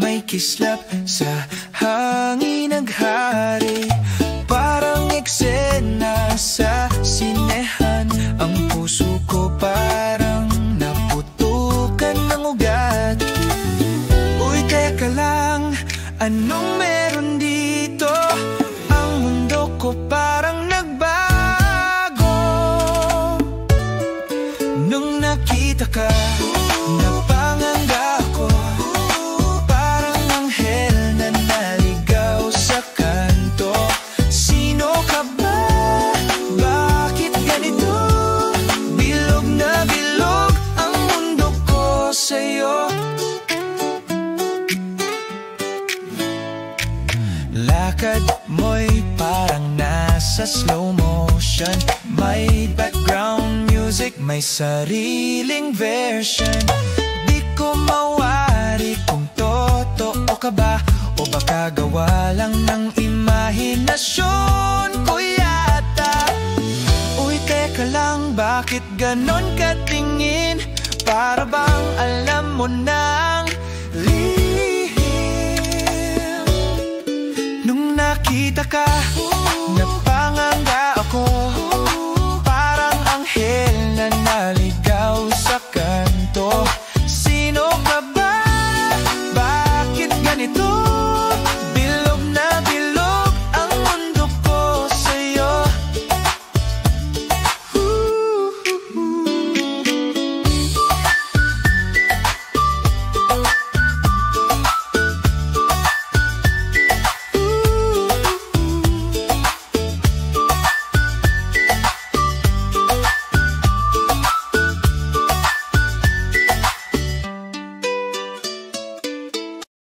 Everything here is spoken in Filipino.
may kislap sa hangin naghari. Parang eksena sa sinehan. Ang puso ko parang naputukan ng ugat. Uy, teka lang, anong meron dito? Ang mundo ko parang nagbago nung nakita ka. Napanganga ko, parang anghel na naligaw sa kanto. Sino ka ba? Bakit ganito? Bilog na bilog ang mundo ko sa'yo. Lakad mo'y parang nasa slow motion. May background music, may sariling version. Di ko mawari kung totoo ka ba o baka gawa lang ng imahinasyon ko yata. Uy, teka lang, bakit ganon ka tingin? Para bang alam mo nang